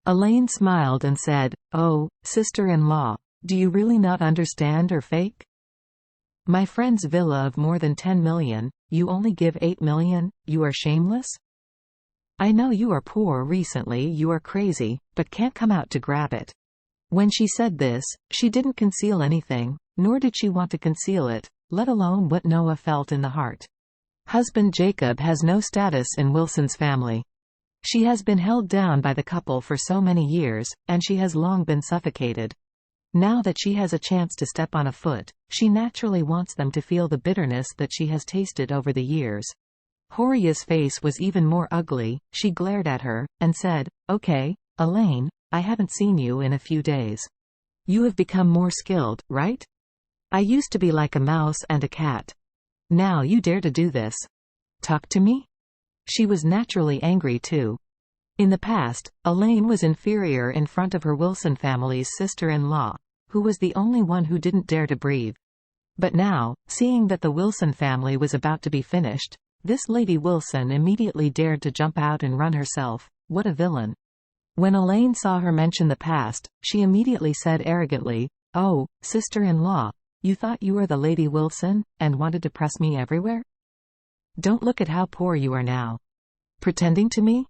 Elaine smiled and said, "Oh, sister-in-law, do you really not understand or fake? My friend's villa of more than 10 million, you only give 8 million, you are shameless? I know you are poor recently, you are crazy, but can't come out to grab it." When she said this, she didn't conceal anything, nor did she want to conceal it, let alone what Noah felt in the heart. Husband Jacob has no status in Wilson's family. She has been held down by the couple for so many years, and she has long been suffocated. Now that she has a chance to step on a foot, she naturally wants them to feel the bitterness that she has tasted over the years. Horia's face was even more ugly. She glared at her, and said, "Okay, Elaine, I haven't seen you in a few days. You have become more skilled, right? I used to be like a mouse and a cat. Now you dare to do this. Talk to me?" She was naturally angry too. In the past, Elaine was inferior in front of her Wilson family's sister-in-law, who was the only one who didn't dare to breathe. But now, seeing that the Wilson family was about to be finished, this Lady Wilson immediately dared to jump out and run herself. What a villain. When Elaine saw her mention the past, she immediately said arrogantly, "Oh, sister-in-law, you thought you were the Lady Wilson, and wanted to press me everywhere? Don't look at how poor you are now. Pretending to me?"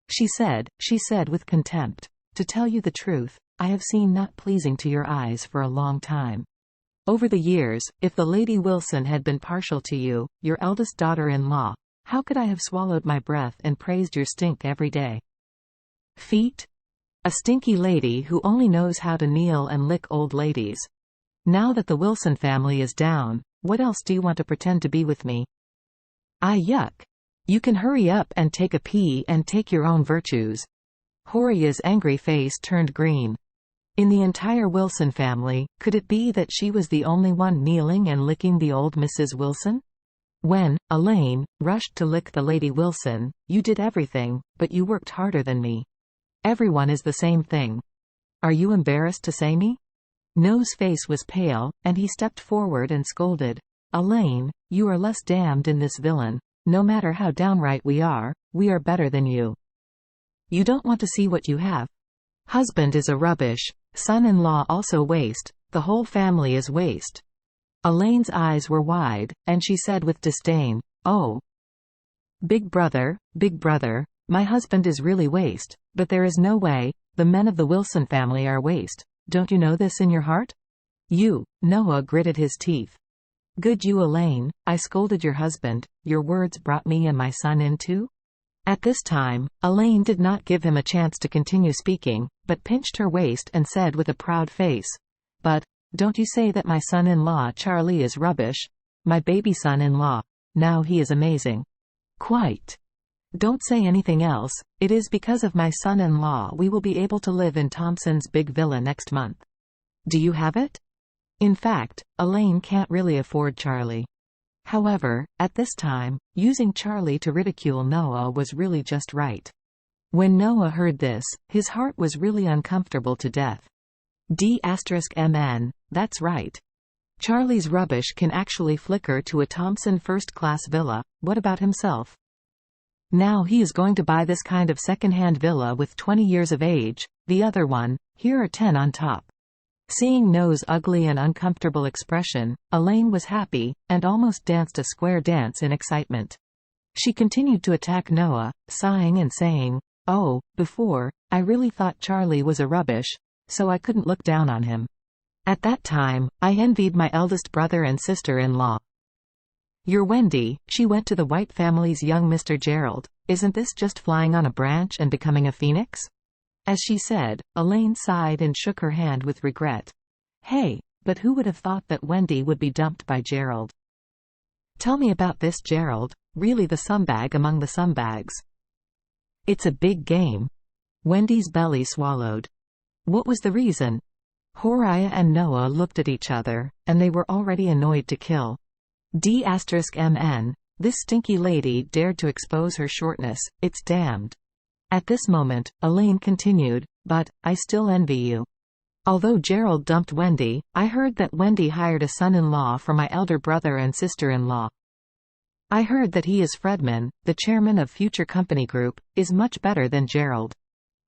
She said with contempt, "To tell you the truth, I have seen not pleasing to your eyes for a long time. Over the years, if the Lady Wilson had been partial to you, your eldest daughter-in-law, how could I have swallowed my breath and praised your stink every day? Feet? A stinky lady who only knows how to kneel and lick old ladies. Now that the Wilson family is down, what else do you want to pretend to be with me? Ah, yuck. You can hurry up and take a pee and take your own virtues." Horia's angry face turned green. In the entire Wilson family, could it be that she was the only one kneeling and licking the old Mrs. Wilson? When Elaine rushed to lick the Lady Wilson, "You did everything, but you worked harder than me. Everyone is the same thing. Are you embarrassed to say me?" Noah's face was pale, and he stepped forward and scolded, "Elaine, you are less damned in this villain. No matter how downright we are better than you. You don't want to see what you have. Husband is a rubbish, son-in-law also waste, the whole family is waste." Elaine's eyes were wide, and she said with disdain, "Oh, big brother, my husband is really waste, but there is no way, the men of the Wilson family are waste. Don't you know this in your heart?" Noah gritted his teeth. "Good you, Elaine, I scolded your husband, your words brought me and my son in too?" At this time, Elaine did not give him a chance to continue speaking, but pinched her waist and said with a proud face, "But, don't you say that my son-in-law Charlie is rubbish? My baby son-in-law. Now he is amazing. Quite. Don't say anything else. It is because of my son-in-law we will be able to live in Thompson's big villa next month. Do you have it?" In fact, Elaine can't really afford Charlie. However, at this time, using Charlie to ridicule Noah was really just right. When Noah heard this, his heart was really uncomfortable to death. D*MN, that's right. Charlie's rubbish can actually flicker to a Thompson first-class villa. What about himself? Now he is going to buy this kind of second-hand villa with 20 years of age, the other one, here are 10 on top. Seeing Noah's ugly and uncomfortable expression, Elaine was happy, and almost danced a square dance in excitement. She continued to attack Noah, sighing and saying, "Oh, before, I really thought Charlie was a rubbish, so I couldn't look down on him. At that time, I envied my eldest brother and sister-in-law. Your Wendy, she went to the White family's young Mr. Gerald. Isn't this just flying on a branch and becoming a phoenix?" As she said, Elaine sighed and shook her hand with regret. Hey, but who would have thought that Wendy would be dumped by Gerald? Tell me about this Gerald, really the scumbag among the scumbags. It's a big game. Wendy's belly swallowed. What was the reason? Horia and Noah looked at each other, and they were already annoyed to kill. D*MN, this stinky lady dared to expose her shortness, it's damned. At this moment, Elaine continued, "But, I still envy you. Although Gerald dumped Wendy, I heard that Wendy hired a son-in-law for my elder brother and sister-in-law. I heard that he is Fredman, the chairman of Future Company Group, is much better than Gerald.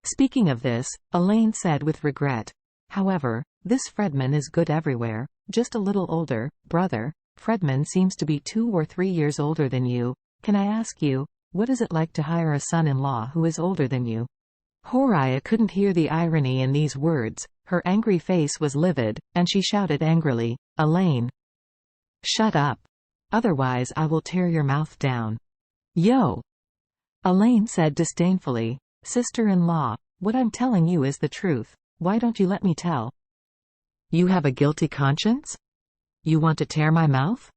Speaking of this, Elaine said with regret. However, this Fredman is good everywhere, just a little older, brother. Fredman seems to be 2 or 3 years older than you. Can I ask you, what is it like to hire a son-in-law who is older than you? Horia couldn't hear the irony in these words. Her angry face was livid, and she shouted angrily, Elaine! Shut up! Otherwise I will tear your mouth down. Yo! Elaine said disdainfully, Sister-in-law, what I'm telling you is the truth. Why don't you let me tell? You have a guilty conscience? You want to tear my mouth?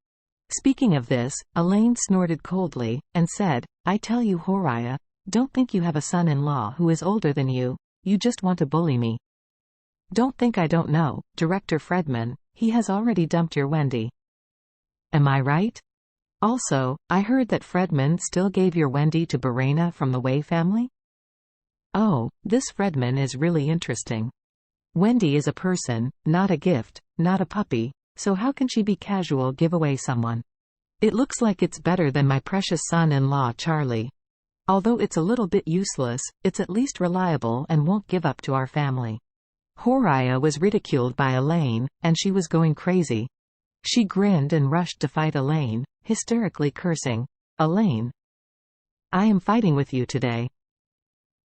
Speaking of this, Elaine snorted coldly, and said, I tell you Horia, don't think you have a son-in-law who is older than you just want to bully me. Don't think I don't know, Director Fredman, he has already dumped your Wendy. Am I right? Also, I heard that Fredman still gave your Wendy to Verena from the Way family? Oh, this Fredman is really interesting. Wendy is a person, not a gift, not a puppy, so how can she be casual give away someone? It looks like it's better than my precious son-in-law Charlie. Although it's a little bit useless, it's at least reliable and won't give up to our family. Horia was ridiculed by Elaine, and she was going crazy. She grinned and rushed to fight Elaine, hysterically cursing, Elaine! I am fighting with you today.